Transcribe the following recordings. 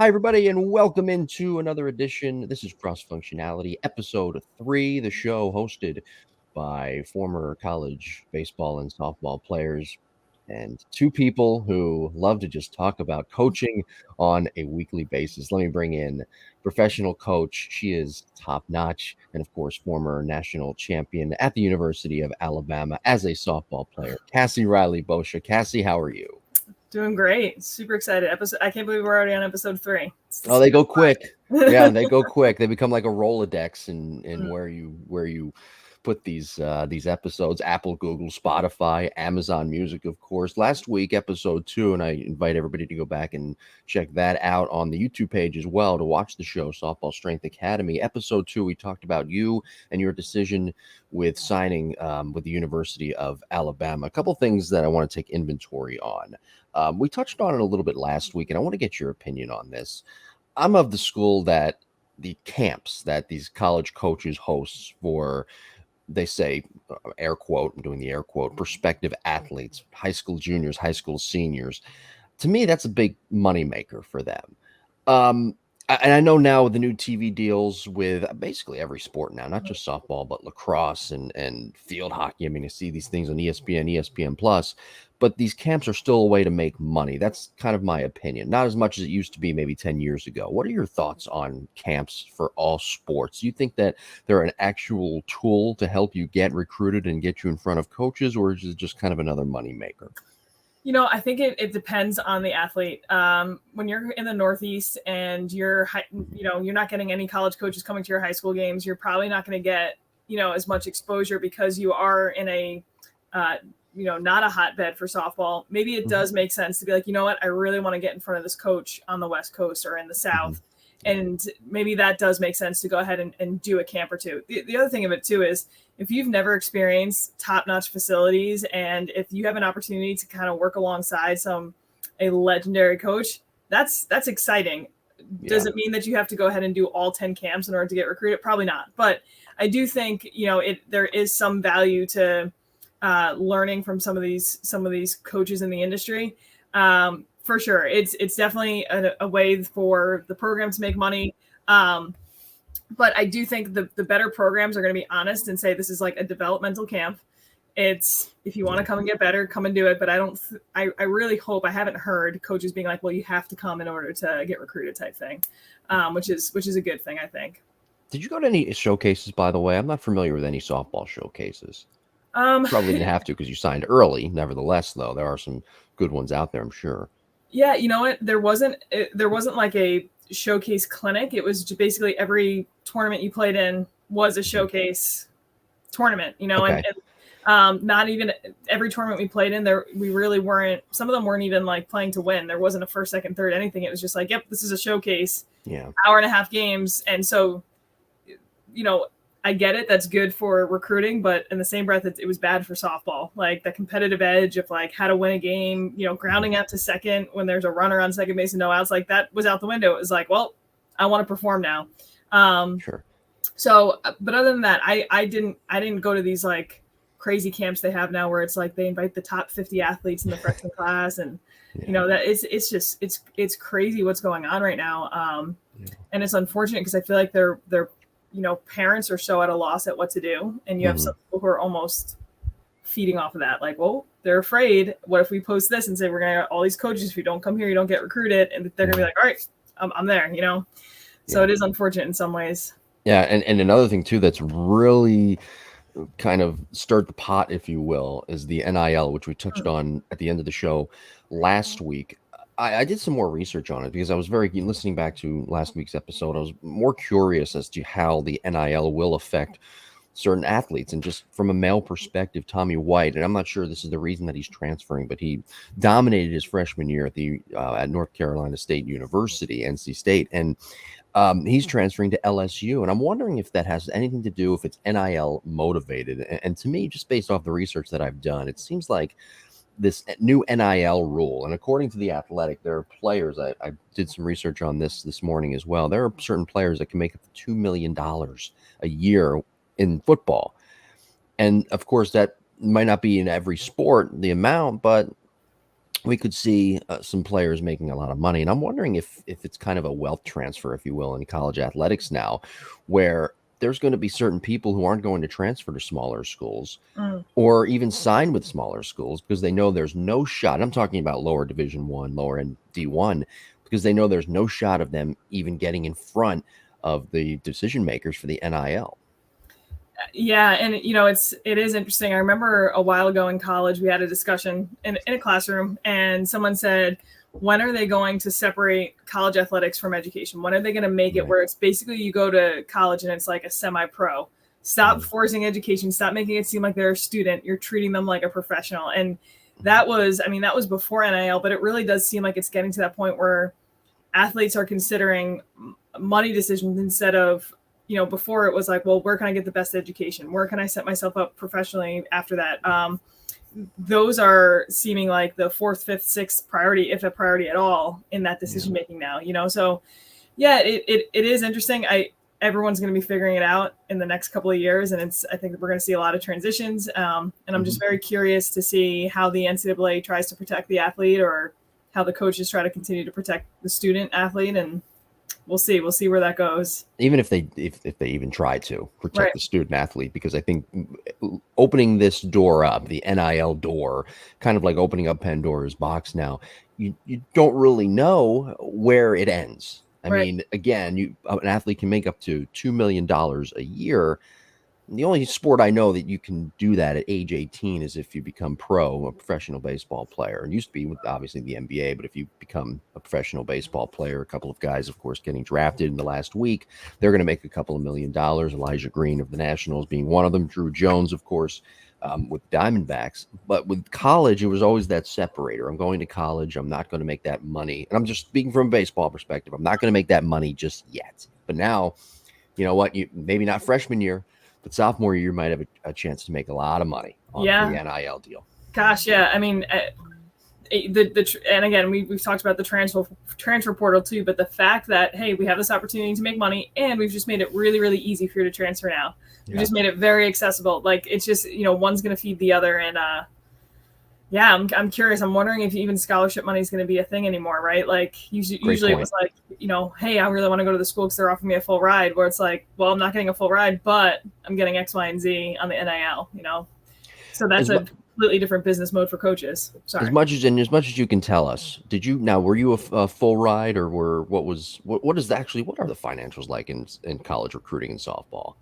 Hi, everybody, and welcome into another edition. This is Cross Functionality, episode 3, the show hosted by former college baseball and softball players and two people who love to just talk about coaching on a weekly basis. Let me bring in professional coach. She is top notch, and of course, former national champion at the University of Alabama as a softball player, Cassie Reilly-Boccia. Cassie, how are you? Doing great. Super excited. I can't believe we're already on episode 3. Oh, they go quick. Yeah, they go quick. They become like a Rolodex in where you put these episodes. Apple, Google, Spotify, Amazon Music, of course. Last week, episode 2, and I invite everybody to go back and check that out on the YouTube page as well to watch the show, Softball Strength Academy. Episode 2, we talked about you and your decision with signing with the University of Alabama. A couple things that I want to take inventory on. We touched on it a little bit last week, and I want to get your opinion on this. I'm of the school that the camps that these college coaches host for, they say, air quote, I'm doing the air quote, prospective athletes, high school juniors, high school seniors. To me, that's a big moneymaker for them. And I know now with the new TV deals with basically every sport now, not just softball, but lacrosse and field hockey. I mean, you see these things on ESPN, ESPN Plus, but these camps are still a way to make money. That's kind of my opinion. Not as much as it used to be maybe 10 years ago. What are your thoughts on camps for all sports? Do you think that they're an actual tool to help you get recruited and get you in front of coaches, or is it just kind of another moneymaker? I think it depends on the athlete. When you're in the Northeast and you're not getting any college coaches coming to your high school games, you're probably not going to get, as much exposure because you are in a, not a hotbed for softball. Maybe it does make sense to be like, you know what, I really want to get in front of this coach on the West Coast or in the South. And maybe that does make sense to go ahead and do a camp or two. The other thing of it too is if you've never experienced top-notch facilities and if you have an opportunity to kind of work alongside a legendary coach, that's exciting. Yeah. Does it mean that you have to go ahead and do all 10 camps in order to get recruited? Probably not. But I do think, there is some value to learning from some of these coaches in the industry. For sure. It's definitely a way for the program to make money. But I do think the better programs are going to be honest and say this is like a developmental camp. It's if you want to come and get better, come and do it. But I really hope I haven't heard coaches being like, well, you have to come in order to get recruited type thing, which is a good thing, I think. Did you go to any showcases, by the way? I'm not familiar with any softball showcases. Probably didn't have to because you signed early. Nevertheless, though, there are some good ones out there, I'm sure. Yeah, you know what? There wasn't like a showcase clinic. It was basically every tournament you played in was a showcase tournament, okay. and not even every tournament we played in there. We really weren't, some of them weren't even like playing to win. There wasn't a first, second, third, anything. It was just like, yep, this is a showcase, hour and a half games. And so, I get it. That's good for recruiting, but in the same breath, it was bad for softball. Like the competitive edge of like how to win a game, grounding out to second when there's a runner on second base and no outs, like that was out the window. It was like, well, I want to perform now. Sure. So, but other than that, I didn't go to these like crazy camps they have now where it's like they invite the top 50 athletes in the freshman class, and that it's crazy what's going on right now. And it's unfortunate because I feel like they're parents are so at a loss at what to do. And you have some people who are almost feeding off of that. Like, well, they're afraid. What if we post this and say, we're going to get all these coaches. If you don't come here, you don't get recruited. And they're going to be like, all right, I'm there, So it is unfortunate in some ways. Yeah. And another thing too, that's really kind of stirred the pot, if you will, is the NIL, which we touched on at the end of the show last week. I did some more research on it because I was listening back to last week's episode. I was more curious as to how the NIL will affect certain athletes. And just from a male perspective, Tommy White, and I'm not sure this is the reason that he's transferring, but he dominated his freshman year at North Carolina State University, NC State. And he's transferring to LSU. And I'm wondering if that has anything to do if it's NIL motivated. And to me, just based off the research that I've done, it seems like this new NIL rule, and according to The Athletic, there are players, I did some research on this morning as well, there are certain players that can make up to $2 million a year in football. And of course, that might not be in every sport, the amount, but we could see some players making a lot of money. And I'm wondering if it's kind of a wealth transfer, if you will, in college athletics now, where there's going to be certain people who aren't going to transfer to smaller schools Mm. or even sign with smaller schools because they know there's no shot. I'm talking about lower Division One, lower end D1, because they know there's no shot of them even getting in front of the decision makers for the NIL. Yeah, and it is interesting. I remember a while ago in college we had a discussion in a classroom, and someone said, when are they going to separate college athletics from education? When are they going to make it where it's basically you go to college and it's like a semi-pro? Stop forcing education. Stop making it seem like they're a student. You're treating them like a professional. And that was before NIL, but it really does seem like it's getting to that point where athletes are considering money decisions instead of, before it was like, well, where can I get the best education? Where can I set myself up professionally after that? Those are seeming like the fourth, fifth, sixth priority, if a priority at all, in that decision making now. So yeah, it is interesting. Everyone's going to be figuring it out in the next couple of years, and I think we're going to see a lot of transitions. And I'm just very curious to see how the NCAA tries to protect the athlete, or how the coaches try to continue to protect the student athlete, and we'll see where that goes. Even if they even try to protect the student athlete, because I think opening this door up, the NIL door, kind of like opening up Pandora's box now, you don't really know where it ends. I mean, again, an athlete can make up to $2 million a year. The only sport I know that you can do that at age 18 is if you become a professional baseball player. It used to be with obviously the NBA, but if you become a professional baseball player, a couple of guys, of course, getting drafted in the last week, they're going to make a couple of $1 million. Elijah Green of the Nationals being one of them. Drew Jones, of course, with Diamondbacks. But with college, it was always that separator. I'm going to college. I'm not going to make that money. And I'm just speaking from a baseball perspective. I'm not going to make that money just yet. But now, you know what? Maybe not freshman year, but sophomore year, you might have a chance to make a lot of money on the NIL deal. Gosh, yeah. I mean, and again, we've talked about the transfer portal too, but the fact that, hey, we have this opportunity to make money, and we've just made it really, really easy for you to transfer now. We've just made it very accessible. Like, it's just, one's going to feed the other. And I'm curious. I'm wondering if even scholarship money is going to be a thing anymore, right? Like, usually it was like, hey, I really want to go to the school because they're offering me a full ride, where it's like, well, I'm not getting a full ride, but I'm getting X, Y, and Z on the NIL, So that's a completely different business mode for coaches. Sorry. As much as you can tell us, were you a full ride, or what are the financials like in college recruiting and softball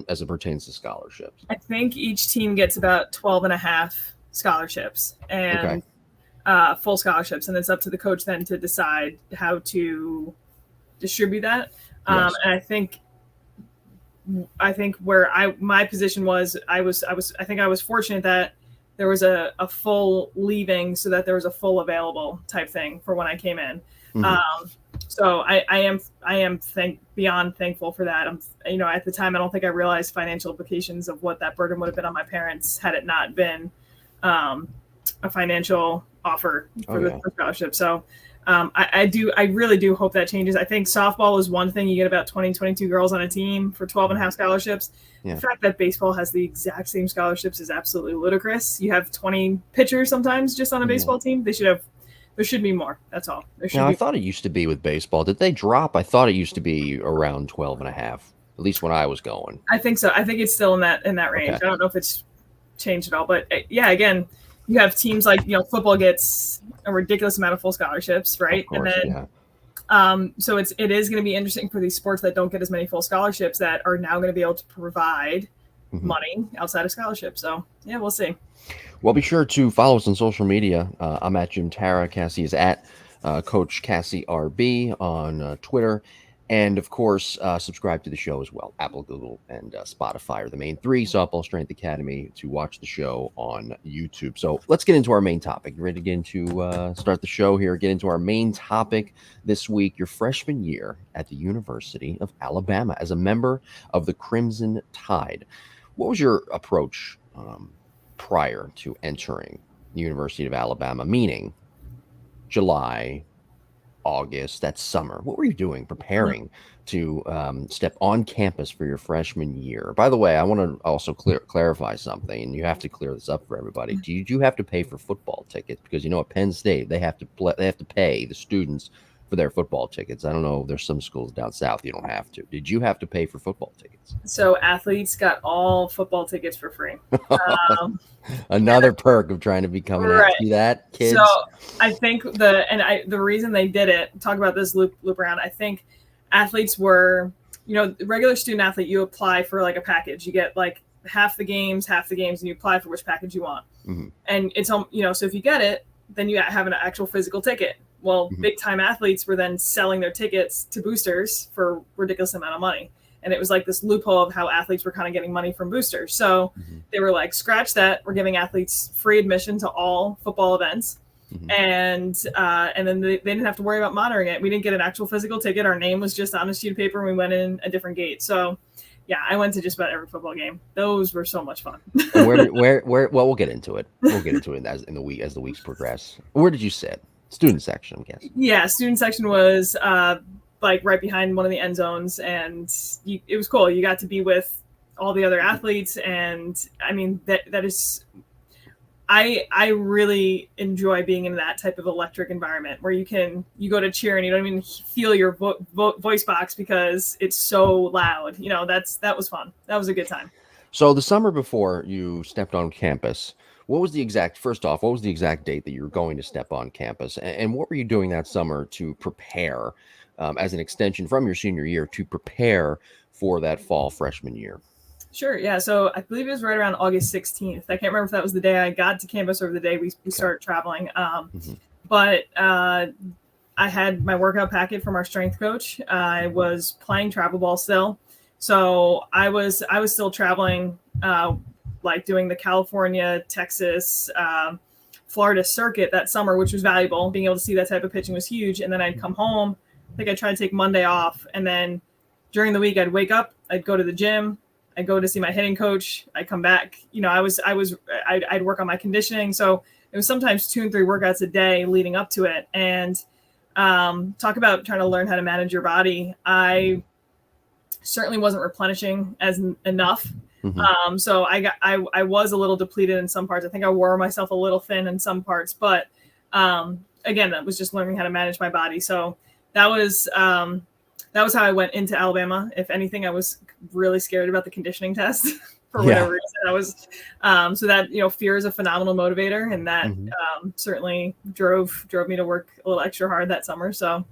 as it pertains to scholarships? I think each team gets about 12 and a half scholarships and full scholarships, and it's up to the coach then to decide how to distribute that. And I think where my position was, I think I was fortunate that there was a full leaving, so that there was a full available type thing for when I came in. So I am beyond thankful for that. At the time, I don't think I realized financial implications of what that burden would have been on my parents had it not been a financial offer for the scholarship. So I really do hope that changes. I think softball is one thing. You get about 20, 22 girls on a team for 12 and a half scholarships. The fact that baseball has the exact same scholarships is absolutely ludicrous. You have 20 pitchers sometimes just on a baseball team. There should be more. That's all. I thought it used to be with baseball. Did they drop? I thought it used to be around 12 and a half, at least when I was going. I think so. I think it's still in that range. I don't know if it's changed at all, but again, you have teams like, football gets a ridiculous amount of full scholarships, right? Of course, and then, so it is going to be interesting for these sports that don't get as many full scholarships that are now going to be able to provide money outside of scholarships. So yeah, we'll see. Well, be sure to follow us on social media. I'm at Jim Tara. Cassie is at Coach Cassie RB on Twitter. And, of course, subscribe to the show as well. Apple, Google, and Spotify are the main three. Softball Strength Academy to watch the show on YouTube. So let's get into our main topic. You ready to get into start the show here? Get into our main topic this week. Your freshman year at the University of Alabama as a member of the Crimson Tide. What was your approach prior to entering the University of Alabama? Meaning July, August, that summer, what were you doing preparing to step on campus for your freshman year? By the way, I want to also clarify something, and you have to clear this up for everybody. Did you have to pay for football tickets? Because at Penn State they have to pay the students for their football tickets. I don't know. There's some schools down south you don't have to. Did you have to pay for football tickets? So athletes got all football tickets for free. Another perk of trying to become an athlete. See that, kids? So I think the reason they did it, talk about this loop around, I think athletes were, regular student athlete, you apply for like a package. You get like half the games, and you apply for which package you want. Mm-hmm. And it's, so if you get it, then you have an actual physical ticket. Well, big time athletes were then selling their tickets to boosters for ridiculous amount of money. And it was like this loophole of how athletes were kind of getting money from boosters. So they were like, scratch that. We're giving athletes free admission to all football events. And then they didn't have to worry about monitoring it. We didn't get an actual physical ticket. Our name was just on a sheet of paper and we went in a different gate. So yeah, I went to just about every football game. Those were so much fun. Well, we'll get into it. We'll get into it as the weeks progress. Where did you sit? Student section, I guess. Yeah, student section was like right behind one of the end zones, and it was cool. You got to be with all the other athletes, and I mean that is, I really enjoy being in that type of electric environment where you go to cheer and you don't even feel your voice box because it's so loud. That was fun. That was a good time. So the summer before you stepped on campus, what was the exact date that you were going to step on campus? And what were you doing that summer to prepare as an extension from your senior year to prepare for that fall freshman year? Sure. Yeah. So I believe it was right around August 16th. I can't remember if that was the day I got to campus or the day we started traveling. But I had my workout packet from our strength coach. I was playing travel ball still. So I was still traveling, like doing the California, Texas, Florida circuit that summer, which was valuable. Being able to see that type of pitching was huge. And then I'd come home. I think I tried to take Monday off. And then during the week, I'd wake up, I'd go to the gym, I'd go to see my hitting coach, I'd come back. I'd work on my conditioning. So it was sometimes 2 and 3 workouts a day leading up to it. And talk about trying to learn how to manage your body. I certainly wasn't replenishing as enough. So I was a little depleted in some parts. I think I wore myself a little thin in some parts, but again, that was just learning how to manage my body. So that was how I went into Alabama. If anything, I was really scared about the conditioning test for whatever reason. I was, so that, fear is a phenomenal motivator, and that certainly drove me to work a little extra hard that summer. So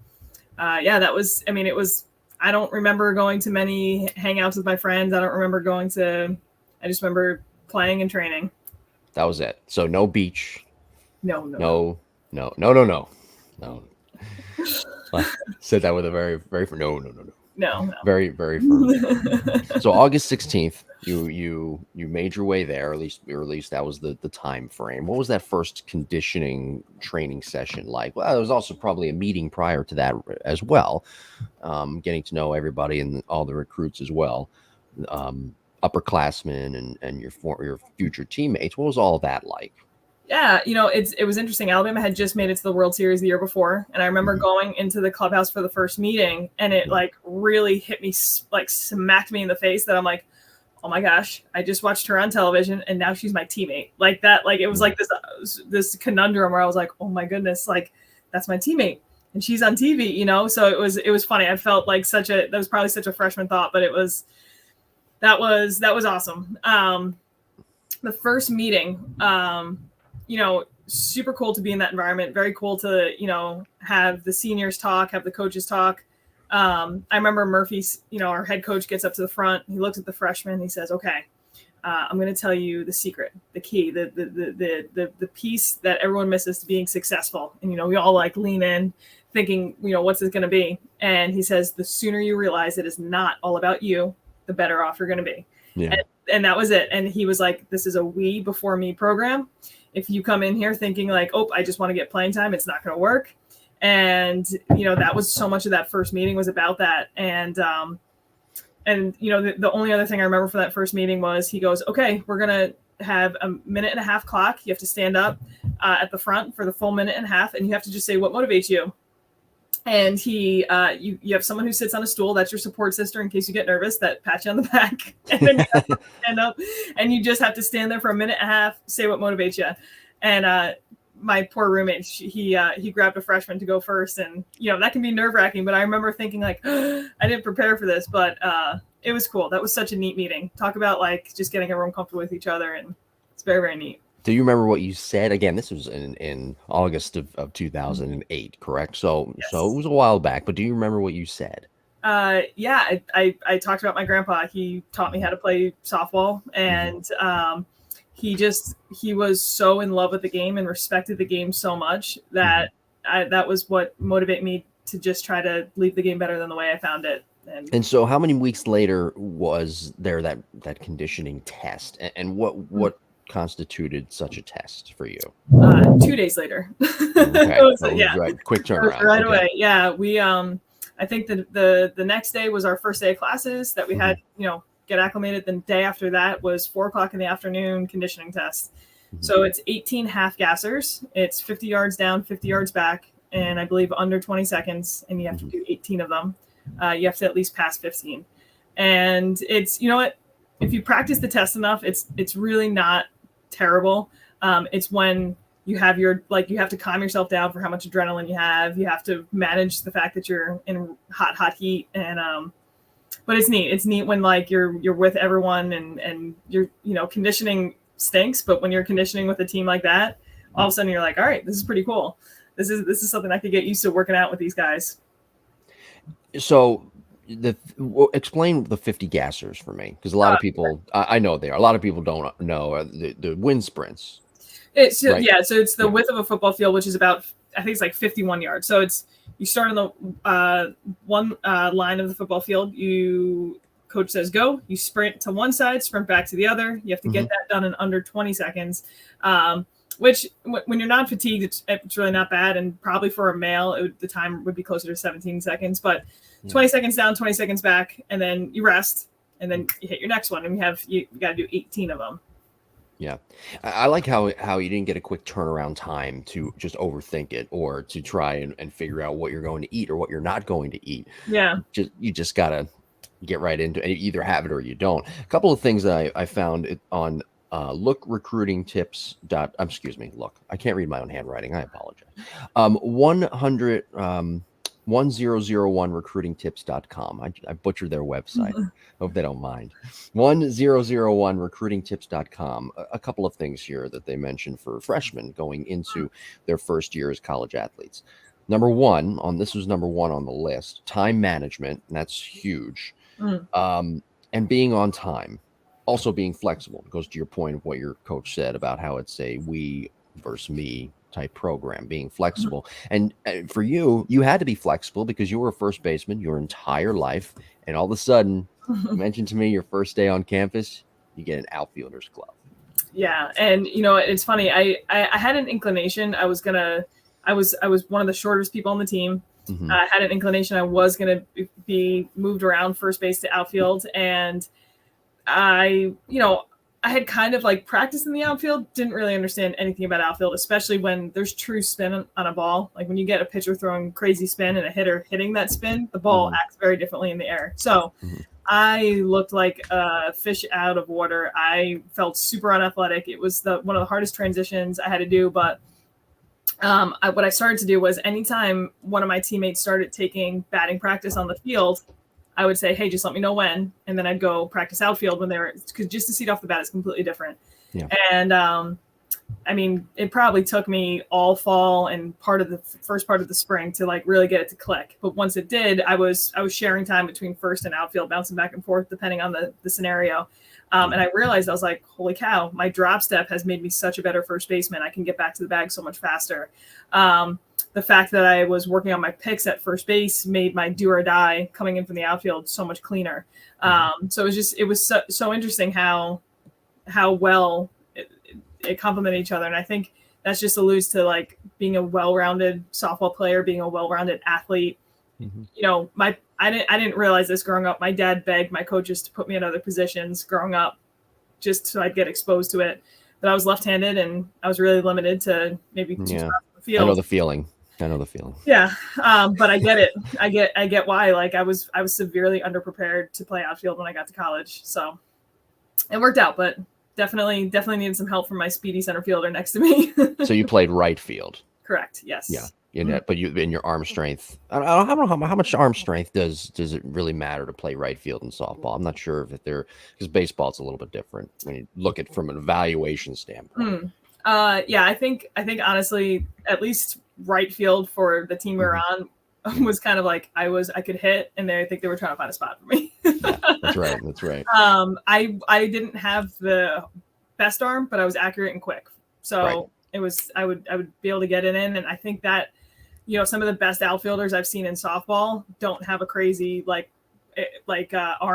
that was, it was, I don't remember going to many hangouts with my friends. I just remember playing and training. That was it. So no beach. No. I said that with a very, very no. No. Very, very firm. So August 16th, you made your way there, or at least that was the time frame. What was that first conditioning training session like? Well, there was also probably a meeting prior to that as well, getting to know everybody and all the recruits as well, upperclassmen and your future teammates. What was all that like? Yeah, it was interesting. Alabama had just made it to the World Series the year before, and I remember going into the clubhouse for the first meeting, and it like really hit me, like smacked me in the face that I'm like, oh my gosh, I just watched her on television, and now she's my teammate. Like that, like it was like this conundrum where I was like, oh my goodness, like that's my teammate, and she's on TV, So it was funny. I felt like that was probably such a freshman thought, but that was awesome. The first meeting. Super cool to be in that environment. Very cool to, have the seniors talk, have the coaches talk. I remember Murphy's, our head coach gets up to the front. He looks at the freshmen. He says, okay, I'm going to tell you the secret, the key, the piece that everyone misses to being successful. And, we all like lean in thinking, what's this going to be? And he says, the sooner you realize it is not all about you, the better off you're going to be. Yeah. And that was it. And he was like, this is a we before me program. If you come in here thinking like, oh, I just want to get playing time, it's not going to work. And, that was so much of that first meeting was about that. And the only other thing I remember from that first meeting was he goes, okay, we're going to have a 1.5-minute clock. You have to stand up at the front for the full 1.5 minutes, and you have to just say what motivates you. And you have someone who sits on a stool. That's your support sister in case you get nervous, that pats you on the back. And then you have to stand up and you just have to stand there for a minute and a half, say what motivates you. And my poor roommate, he grabbed a freshman to go first. And, that can be nerve wracking. But I remember thinking like, I didn't prepare for this, but it was cool. That was such a neat meeting. Talk about like just getting everyone comfortable with each other. And it's very, very neat. Do you remember what you said? Again, this was in August of 2008, correct? So Yes. So it was a while back, but do you remember what you said? Yeah, I talked about my grandpa. He taught me how to play softball, and he was so in love with the game and respected the game so much that that was what motivated me to just try to leave the game better than the way I found it. And so how many weeks later was there that conditioning test? And what constituted such a test for you? 2 days later. Okay. Right. Quick turnaround. Right away. Yeah. We I think the next day was our first day of classes that we had, get acclimated. The day after that was 4:00 in the afternoon conditioning test. So it's 18 half gassers. It's 50 yards down, 50 yards back, and I believe under 20 seconds, and you have to do 18 of them. You have to at least pass 15. And it's, if you practice the test enough, it's really not terrible. It's when you have you have to calm yourself down for how much adrenaline you have. You have to manage the fact that you're in hot heat. And but it's neat. It's neat when like you're with everyone and you're, conditioning stinks, but when you're conditioning with a team like that, all of a sudden you're like, all right, this is pretty cool. This is something I could get used to working out with these guys. So explain the 50 gassers for me, because a lot of people, I know a lot of people don't know the wind sprints. It's right? So it's the width of a football field, which is about, I think it's like 51 yards. So you start on the one line of the football field. Coach says go. You sprint to one side, sprint back to the other. You have to get that done in under 20 seconds. Which when you're not fatigued, it's really not bad. And probably for a male, the time would be closer to 17 seconds. But 20 seconds down, 20 seconds back, and then you rest, and then you hit your next one. And you got to do 18 of them. Yeah. I like how you didn't get a quick turnaround time to just overthink it or to try and figure out what you're going to eat or what you're not going to eat. Yeah. You just got to get right into it. Either have it or you don't. A couple of things that I found on look, I can't read my own handwriting. I apologize. 1001recruitingtips.com. I butchered their website. Hope they don't mind. 1001recruitingtips.com. A couple of things here that they mentioned for freshmen going into their first year as college athletes. Number one this was number one on the list, time management, and that's huge. And being on time. Also being flexible. It goes to your point of what your coach said about how it's a we versus me type program, being flexible. And for you had to be flexible because you were a first baseman your entire life. And all of a sudden, you mentioned to me your first day on campus, you get an outfielder's glove. Yeah. And, it's funny. I had an inclination. I was one of the shortest people on the team. I had an inclination I was going to be moved around first base to outfield. And I had kind of like practiced in the outfield, didn't really understand anything about outfield, especially when there's true spin on a ball. Like when you get a pitcher throwing crazy spin and a hitter hitting that spin, the ball acts very differently in the air. So I looked like a fish out of water. I felt super unathletic. It was one of the hardest transitions I had to do. But what I started to do was anytime one of my teammates started taking batting practice on the field, I would say, hey, just let me know when. And then I'd go practice outfield when because just the seat off the bat is completely different. Yeah. And it probably took me all fall and part of the first part of the spring to like really get it to click. But once it did, I was sharing time between first and outfield, bouncing back and forth, depending on the scenario. And I realized I was like, holy cow, my drop step has made me such a better first baseman. I can get back to the bag so much faster. The fact that I was working on my picks at first base made my do or die coming in from the outfield so much cleaner. So it was so interesting how well it complemented each other. And I think that just alludes to like being a well-rounded softball player, being a well-rounded athlete. I didn't realize this growing up. My dad begged my coaches to put me in other positions growing up just so I'd get exposed to it. But I was left-handed and I was really limited to maybe two spots on the field. I know the feeling. I know the feeling. Yeah. But I get it. I get why. Like I was severely underprepared to play outfield when I got to college. So it worked out, but definitely needed some help from my speedy center fielder next to me. So you played right field. Correct. Yes. Yeah. But in your arm strength, I don't know how much arm strength does it really matter to play right field in softball? I'm not sure if they're, because baseball's a little bit different when you look at it from an evaluation standpoint. Yeah, I think honestly, at least right field for the team we were on was kind of like I could hit, and I think they were trying to find a spot for me. Yeah, that's right. That's right. I didn't have the best arm, but I was accurate and quick, so it was I would be able to get it in, and I think that some of the best outfielders I've seen in softball don't have a crazy arm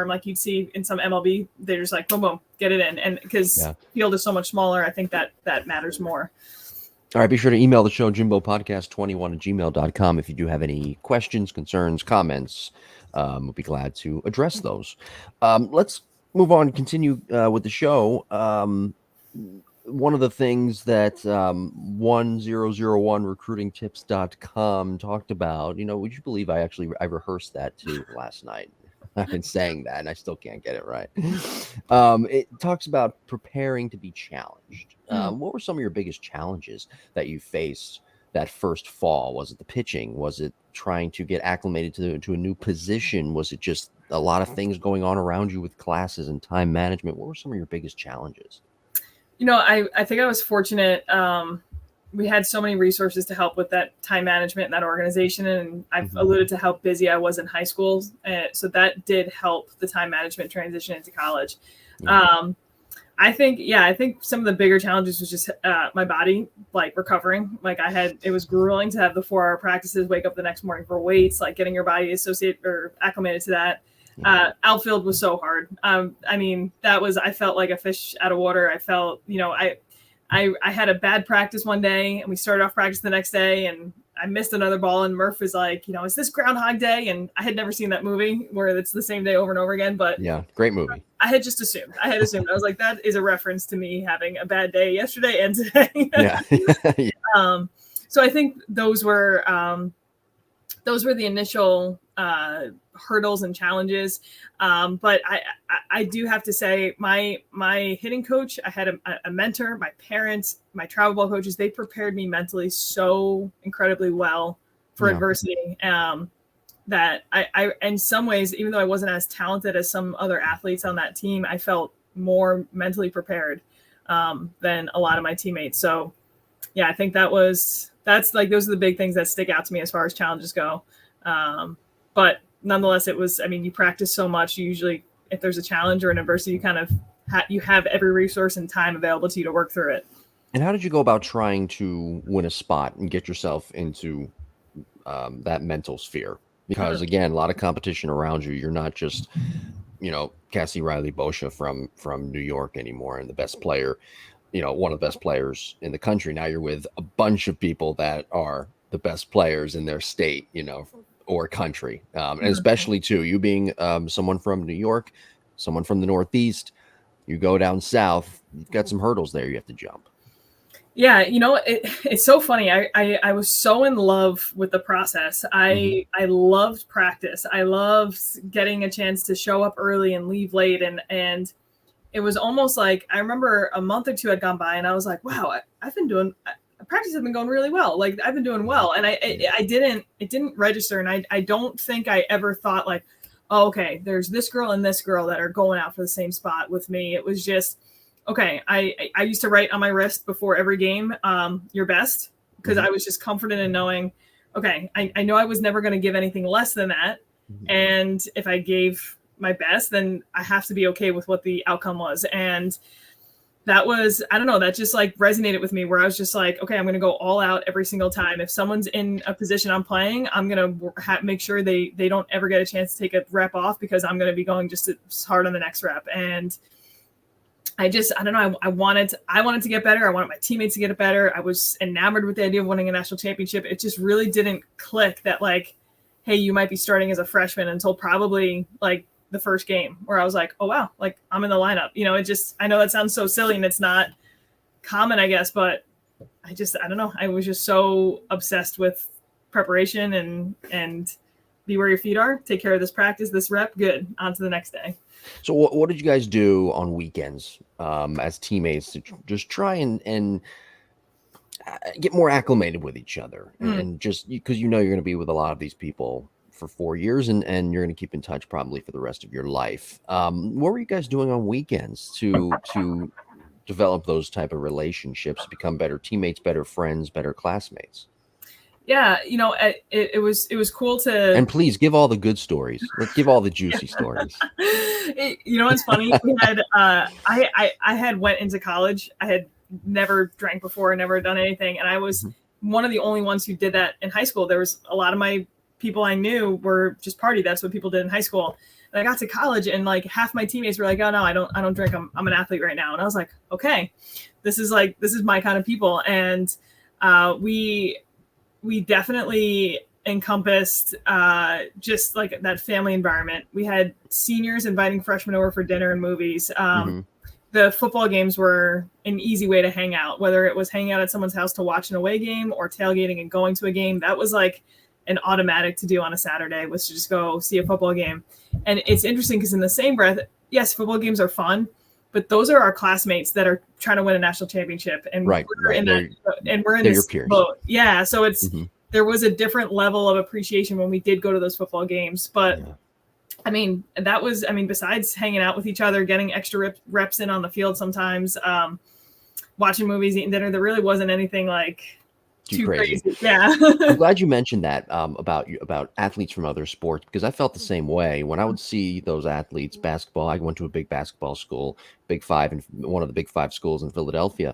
like you'd see in some MLB. They're just like boom boom, get it in, and because field is so much smaller, I think that matters more. All right, be sure to email the show, jimbopodcast21@gmail.com, if you do have any questions, concerns, comments. We'll be glad to address those. Let's move on and continue with the show. One of the things that 1001recruitingtips.com talked about, would you believe I rehearsed that too last night? I've been saying that and I still can't get it right. It talks about preparing to be challenged. What were some of your biggest challenges that you faced that first fall? Was it the pitching? Was it trying to get acclimated to a new position? Was it just a lot of things going on around you with classes and time management? What were some of your biggest challenges? I think I was fortunate. We had so many resources to help with that time management and that organization. And I've alluded to how busy I was in high school. So that did help the time management transition into college. I think some of the bigger challenges was just my body, like recovering. Like it was grueling to have the 4-hour practices, wake up the next morning for weights, like getting your body associated or acclimated to that. Outfield was so hard. I felt like a fish out of water. I felt, I had a bad practice one day and we started off practice the next day and I missed another ball and Murph was like, is this Groundhog Day? And I had never seen that movie where it's the same day over and over again, but yeah, great movie. I had just assumed. I was like, that is a reference to me having a bad day yesterday and today. Yeah. So I think those were the initial hurdles and challenges. But I do have to say my hitting coach, I had a mentor, my parents, my travel ball coaches, they prepared me mentally so incredibly well for adversity. That I, in some ways, even though I wasn't as talented as some other athletes on that team, I felt more mentally prepared than a lot of my teammates. So yeah, I think those are the big things that stick out to me as far as challenges go. But nonetheless, it was, you practice so much. You usually, if there's a challenge or an adversity, you kind of you have every resource and time available to you to work through it. And how did you go about trying to win a spot and get yourself into that mental sphere? Because again, a lot of competition around you. You're not just, Cassie Reilly-Boccia from New York anymore and the best player, one of the best players in the country. Now you're with a bunch of people that are the best players in their state, or country. And especially too, you being someone from New York, someone from the Northeast, you go down south, you've got some hurdles there you have to jump. Yeah, it's so funny. I was so in love with the process. I loved practice. I loved getting a chance to show up early and leave late. And it was almost like, I remember a month or two had gone by and I was like, wow, practice has been going really well. Like I've been doing well. And it didn't register. And I don't think I ever thought like, oh, okay, there's this girl and this girl that are going out for the same spot with me. It was just, okay, I used to write on my wrist before every game, your best, because I was just confident in knowing, okay, I know I was never going to give anything less than that. And if I gave my best, then I have to be okay with what the outcome was. And that was, I don't know, that just like resonated with me where I was just like, okay, I'm going to go all out every single time. If someone's in a position I'm playing, I'm going to make sure they don't ever get a chance to take a rep off because I'm going to be going just as hard on the next rep. And I don't know. I wanted to get better. I wanted my teammates to get it better. I was enamored with the idea of winning a national championship. It just really didn't click that like, hey, you might be starting as a freshman until probably like the first game where I was like, oh, wow, like I'm in the lineup. I know that sounds so silly and it's not common, I guess, but I don't know. I was just so obsessed with preparation and be where your feet are. Take care of this practice, this rep. Good. On to the next day. So what did you guys do on weekends as teammates to just try and get more acclimated with each other and just because you're going to be with a lot of these people for 4 years and you're going to keep in touch probably for the rest of your life. What were you guys doing on weekends to develop those type of relationships, become better teammates, better friends, better classmates? Yeah, it was cool to. And please give all the good stories. Let's give all the juicy stories. What's funny? We had I had went into college. I had never drank before, never done anything, and I was one of the only ones who did that in high school. There was a lot of my people I knew were just party. That's what people did in high school. And I got to college, and like half my teammates were like, "Oh no, I don't drink. I'm an athlete right now." And I was like, "Okay, this is my kind of people." And we definitely encompassed just like that family environment. We had seniors inviting freshmen over for dinner and movies. The football games were an easy way to hang out, whether it was hanging out at someone's house to watch an away game or tailgating and going to a game. That was like an automatic to do on a Saturday, was to just go see a football game. And it's interesting because in the same breath, yes, football games are fun, but those are our classmates that are trying to win a national championship. And we're in this boat. Yeah. So it's, there was a different level of appreciation when we did go to those football games. But I mean, besides hanging out with each other, getting extra reps in on the field sometimes, watching movies, eating dinner, there really wasn't anything like too crazy. Yeah. I'm glad you mentioned that about athletes from other sports, because I felt the same way when I would see those athletes. Basketball, I went to a big basketball school, Big Five, and one of the Big Five schools in Philadelphia.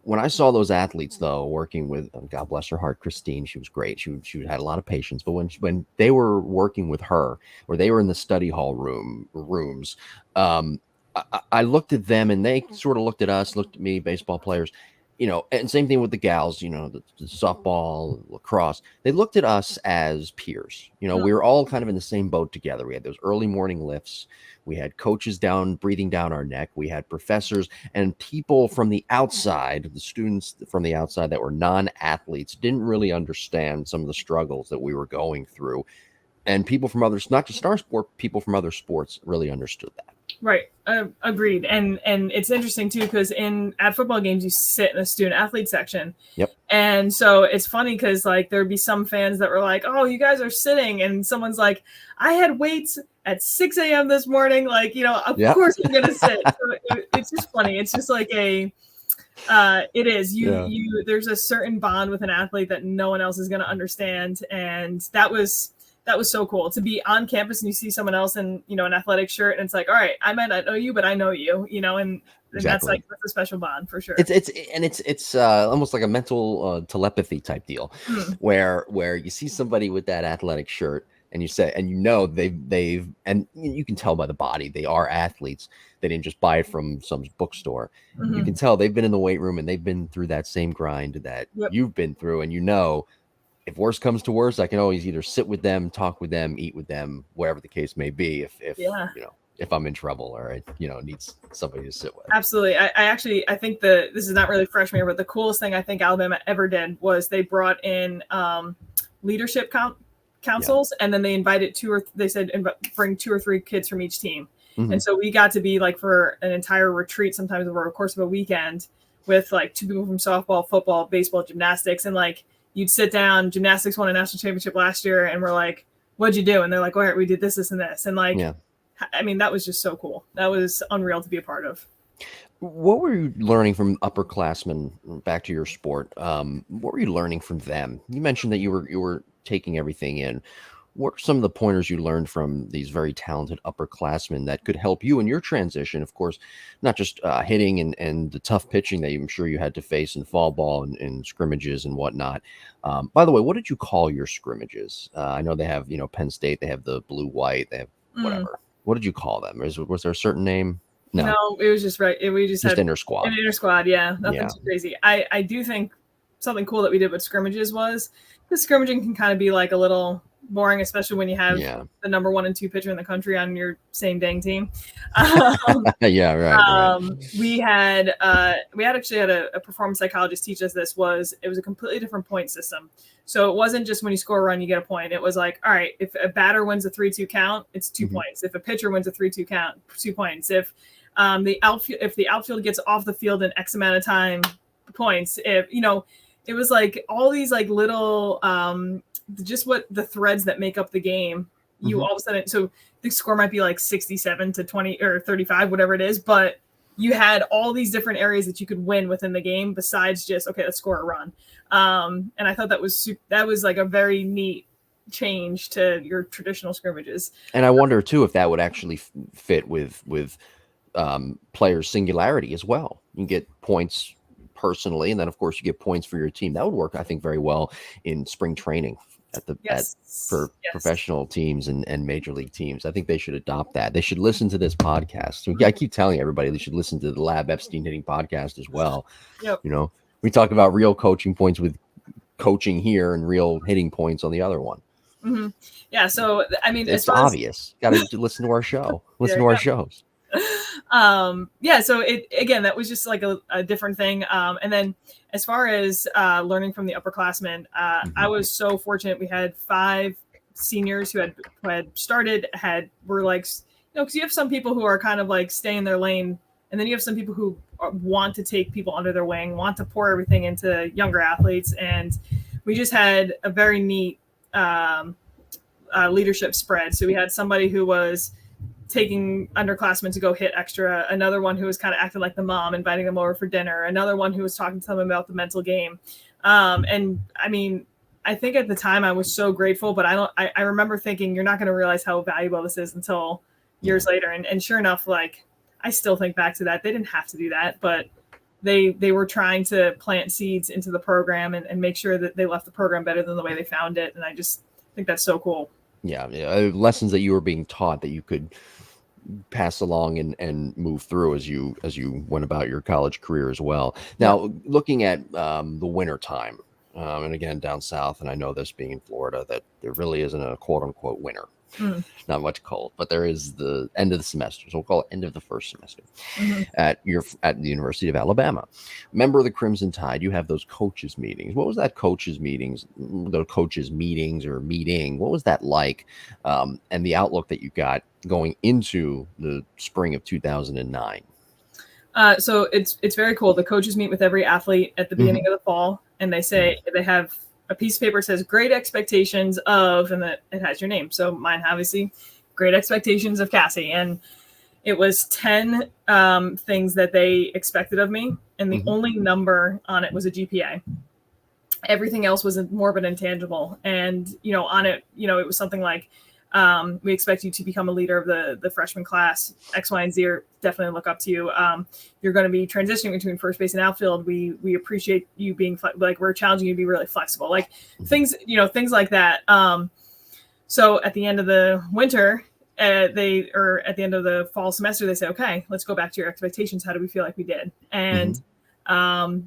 When I saw those athletes, though, working with, God bless her heart, Christine, she was great. She had a lot of patience. But when they were working with her, or they were in the study hall rooms, I looked at them, and they sort of looked at us, looked at me, baseball players, and same thing with the gals, the softball, lacrosse. They looked at us as peers. We were all kind of in the same boat together. We had those early morning lifts. We had coaches breathing down our neck. We had professors and people from the outside, the students from the outside that were non-athletes, didn't really understand some of the struggles that we were going through. And people from others, not just our sport, people from other sports really understood that. Right. Agreed. And it's interesting too, because at football games, you sit in the student athlete section. Yep. And so it's funny because like there'd be some fans that were like, "Oh, you guys are sitting," and someone's like, "I had weights at 6 a.m. this morning." Like, of course I'm gonna sit. So it's just funny. It's just like it is. There's a certain bond with an athlete that no one else is gonna understand, and that was so cool to be on campus and you see someone else in, an athletic shirt, and it's like, all right, I might not know you, but I know you, and Exactly. that's a special bond for sure. It's almost like a mental telepathy type deal, where you see somebody with that athletic shirt and you say, and they've and you can tell by the body they are athletes. They didn't just buy it from some bookstore. You can tell they've been in the weight room and they've been through that same grind that you've been through, and if worse comes to worse, I can always either sit with them, talk with them, eat with them, whatever the case may be. If I'm in trouble or I need somebody to sit with. Absolutely. I think this is not really freshman year, but the coolest thing I think Alabama ever did was they brought in leadership councils, and then they invited they said bring 2 or 3 kids from each team. And so we got to be like for an entire retreat, sometimes over a course of a weekend, with like 2 people from softball, football, baseball, gymnastics, and like you'd sit down. Gymnastics won a national championship last year, and we're like, "What'd you do?" And they're like, "All right, we did this, this, and this." And like, I mean, that was just so cool. That was unreal to be a part of. What were you learning from upperclassmen? Back to your sport. What were you learning from them? You mentioned that you were taking everything in. What are some of the pointers you learned from these very talented upperclassmen that could help you in your transition? Of course, not just hitting and the tough pitching that I'm sure you had to face in fall ball and scrimmages and whatnot. By the way, what did you call your scrimmages? I know they have, Penn State, they have the blue-white, they have whatever. What did you call them? Was there a certain name? No, it was just right. We just had inter squad. An inter squad, nothing too crazy. I do think something cool that we did with scrimmages was the scrimmaging can kind of be like a little boring, especially when you have the number 1 and 2 pitcher in the country on your same dang team. Yeah, right. We actually had a performance psychologist teach us this. It was a completely different point system. So it wasn't just when you score a run, you get a point. It was like, all right, if a batter wins a 3-2 count, it's 2 points. If a pitcher wins a 3-2 count, 2 points. If the outfield gets off the field in X amount of time, points. If it was like all these like little just what the threads that make up the game. You all of a sudden, so the score might be like 67-20 or 35, whatever it is, but you had all these different areas that you could win within the game besides just, okay, let's score a run. And I thought that was like a very neat change to your traditional scrimmages. And I wonder too if that would actually fit with players' singularity as well. You get points personally, and then of course you get points for your team. That would work, I think, very well in spring training for professional teams and major league teams. I think they should adopt that. They should listen to this podcast. I keep telling everybody they should listen to the Lab Epstein Hitting podcast as well. Yep. We talk about real coaching points with coaching here and real hitting points on the other one. Mm-hmm. Yeah. So, I mean, it's obvious. Got to listen to our show. Listen to our shows. So that was just like a different thing. And then as far as learning from the upperclassmen, I was so fortunate. We had 5 seniors who had started, were like, because you have some people who are kind of like stay in their lane, and then you have some people who want to take people under their wing, want to pour everything into younger athletes. And we just had a very neat leadership spread. So we had somebody who was taking underclassmen to go hit extra, another one who was kind of acting like the mom, inviting them over for dinner, another one who was talking to them about the mental game. And I mean, I think at the time I was so grateful, but I remember thinking, you're not going to realize how valuable this is until years later. And sure enough, like, I still think back to that. They didn't have to do that, but they were trying to plant seeds into the program and make sure that they left the program better than the way they found it. And I just think that's so cool. Yeah. Lessons that you were being taught that you could pass along and move through as you went about your college career as well. Now, looking at the winter time, and again down south, and I know this being in Florida, that there really isn't a quote unquote winter. Not much cold, but there is the end of the semester, so we'll call it end of the first semester at the University of Alabama. Member of the Crimson Tide, you have those coaches meetings. What was that coaches meeting, or meeting? What was that like? And the outlook that you got going into the spring of 2009. So it's very cool. The coaches meet with every athlete at the beginning of the fall, and they say they have a piece of paper that says great expectations of, and that it has your name. So mine, obviously, great expectations of Cassie. And it was 10 things that they expected of me. And the only number on it was a GPA. Everything else was more of an intangible. And, on it, it was something like, we expect you to become a leader of the freshman class. X, Y, and Z are definitely look up to you. You're going to be transitioning between first base and outfield. We appreciate you being we're challenging you to be really flexible, like things like that. So at the end of the winter, at the end of the fall semester, they say, okay, let's go back to your expectations. How do we feel like we did? And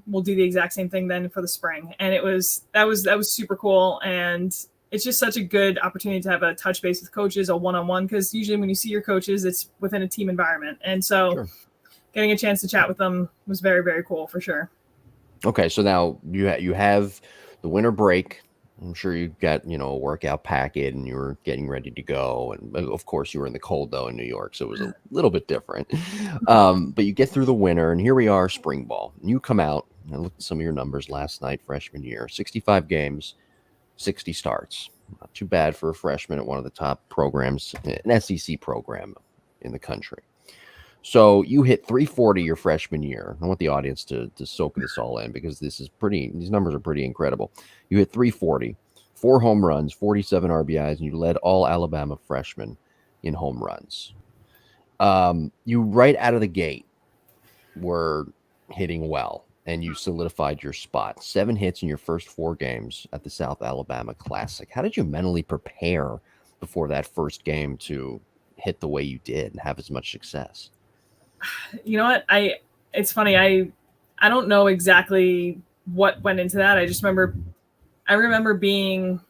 we'll do the exact same thing then for the spring. And that was super cool. And it's just such a good opportunity to have a touch base with coaches, a one-on-one, because usually when you see your coaches, it's within a team environment. And so getting a chance to chat with them was very, very cool for sure. Okay. So now you have the winter break. I'm sure you got, a workout packet and you were getting ready to go. And of course you were in the cold though in New York. So it was a little bit different. But you get through the winter and here we are, spring ball. And you come out, and I looked at some of your numbers last night, freshman year, 65 games, 60 starts. Not too bad for a freshman at one of the top programs, an SEC program in the country. So you hit 340 your freshman year. I want the audience to soak this all in because these numbers are pretty incredible. You hit 340, 4 home runs, 47 RBIs, and you led all Alabama freshmen in home runs. You right out of the gate were hitting well. And you solidified your spot. 7 hits in your first 4 games at the South Alabama Classic. How did you mentally prepare before that first game to hit the way you did and have as much success? You know what? It's funny. I don't know exactly what went into that. I remember being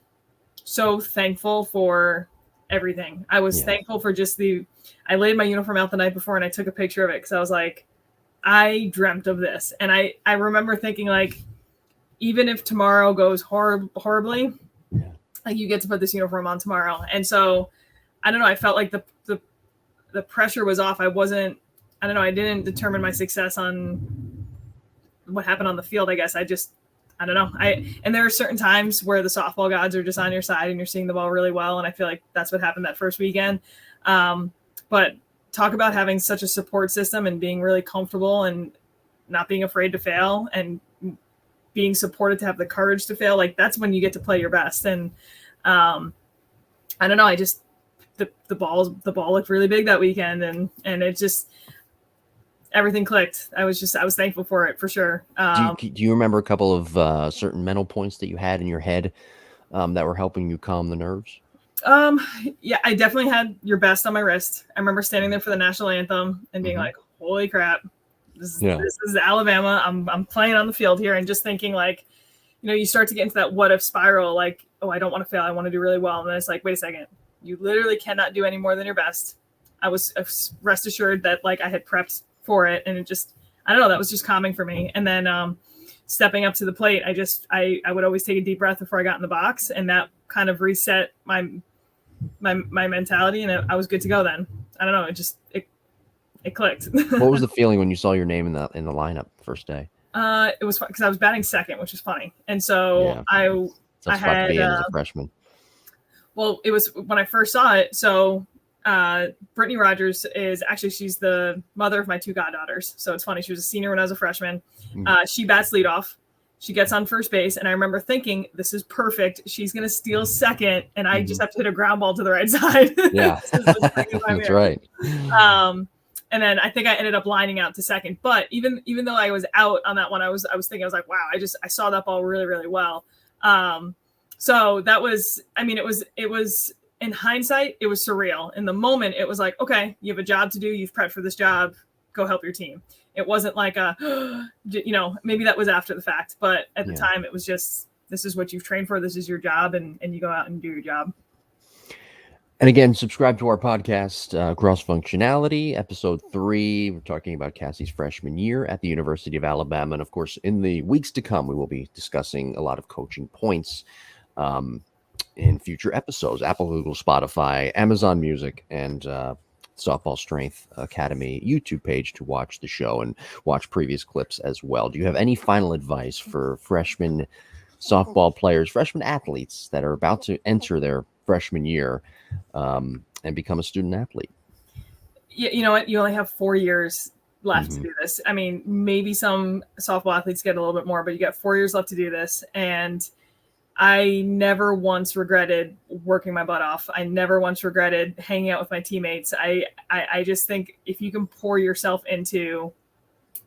so thankful for everything. I was thankful for just I laid my uniform out the night before and I took a picture of it because I was like, I dreamt of this. And I remember thinking, like, even if tomorrow goes horribly, like, you get to put this uniform on tomorrow. And so, I don't know, I felt like the pressure was off. I didn't determine my success on what happened on the field, I guess. I don't know. And there are certain times where the softball gods are just on your side and you're seeing the ball really well. And I feel like that's what happened that first weekend. But talk about having such a support system and being really comfortable and not being afraid to fail and being supported to have the courage to fail. Like, that's when you get to play your best. And I don't know. The ball looked really big that weekend and it just, everything clicked. I was thankful for it, for sure. Do you remember a couple of certain mental points that you had in your head that were helping you calm the nerves? Yeah, I definitely had your best on my wrist. I remember standing there for the national anthem and being like, holy crap, this is Alabama. I'm playing on the field here, and just thinking, like, you start to get into that what if spiral, like, oh, I don't want to fail. I want to do really well. And then it's like, wait a second, you literally cannot do any more than your best. I was rest assured that, like, I had prepped for it, and it just, I don't know, that was just calming for me. And then stepping up to the plate, I would always take a deep breath before I got in the box, and that kind of reset my mentality, and I was good to go then. I don't know, it clicked. What was the feeling when you saw your name in the lineup first day? It was fun because I was batting second, which is funny, and so I had being as a freshman. Well, it was when I first saw it. So Brittany Rogers she's the mother of my two goddaughters. So it's funny. She was a senior when I was a freshman. She bats leadoff. She gets on first base. And I remember thinking, this is perfect. She's going to steal second. And I just have to hit a ground ball to the right side. Yeah, that's right. And then I think I ended up lining out to second. But even though I was out on that one, I was thinking, I was like, wow, I saw that ball really, really well. So that was, it was in hindsight, it was surreal. In the moment, it was like, okay, you have a job to do. You've prepped for this job. Go help your team. It wasn't like maybe that was after the fact, but at the time it was just, this is what you've trained for. This is your job. And you go out and do your job. And again, subscribe to our podcast, Cross Functionality, episode 3. We're talking about Cassie's freshman year at the University of Alabama. And of course, in the weeks to come, we will be discussing a lot of coaching points in future episodes. Apple, Google, Spotify, Amazon Music, and Softball Strength Academy YouTube page to watch the show and watch previous clips as well. Do you have any final advice for freshman softball players, freshman athletes that are about to enter their freshman year and become a student athlete? You know what? You only have 4 years left to do this. I mean, maybe some softball athletes get a little bit more, but you got 4 years left to do this. And I never once regretted working my butt off. I never once regretted hanging out with my teammates. I just think if you can pour yourself into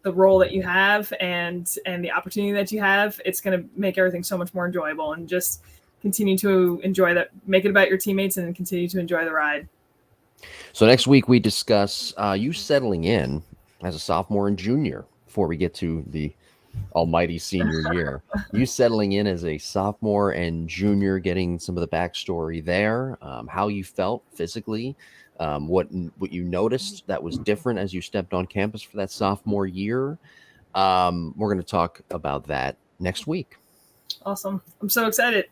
the role that you have and the opportunity that you have, it's going to make everything so much more enjoyable, and just continue to enjoy that, make it about your teammates, and continue to enjoy the ride. So next week we discuss you settling in as a sophomore and junior before we get to the almighty senior year. You settling in as a sophomore and junior, getting some of the backstory there, how you felt physically, what you noticed that was different as you stepped on campus for that sophomore year. We're going to talk about that next week. Awesome. I'm so excited.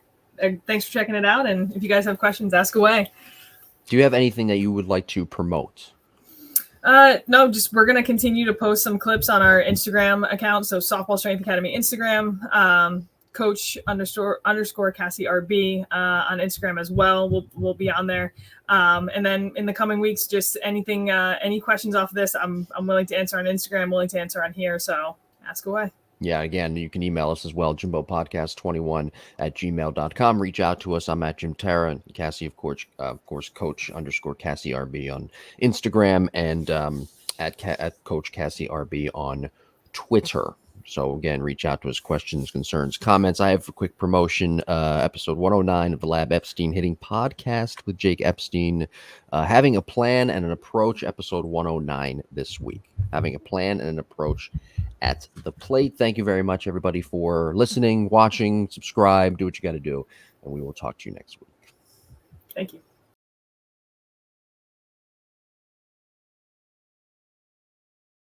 Thanks for checking it out. And if you guys have questions, ask away. Do you have anything that you would like to promote? No, just we're going to continue to post some clips on our Instagram account. So Softball Strength Academy Instagram, coach _ Cassie RB on Instagram as well. We'll be on there. And then in the coming weeks, just anything, any questions off of this, I'm willing to answer on Instagram, willing to answer on here. So ask away. Yeah, again, you can email us as well, jimbopodcast21@gmail.com. Reach out to us. I'm at Jim Terra, and Cassie, of course, coach _ Cassie RB on Instagram, and at Coach Cassie RB on Twitter. So again, reach out to us, questions, concerns, comments. I have a quick promotion, episode 109 of the Lab Epstein Hitting Podcast with Jake Epstein, having a plan and an approach, episode 109 this week. Having a plan and an approach at the plate. Thank you very much, everybody, for listening, watching, subscribe, do what you got to do, and we will talk to you next week. Thank you.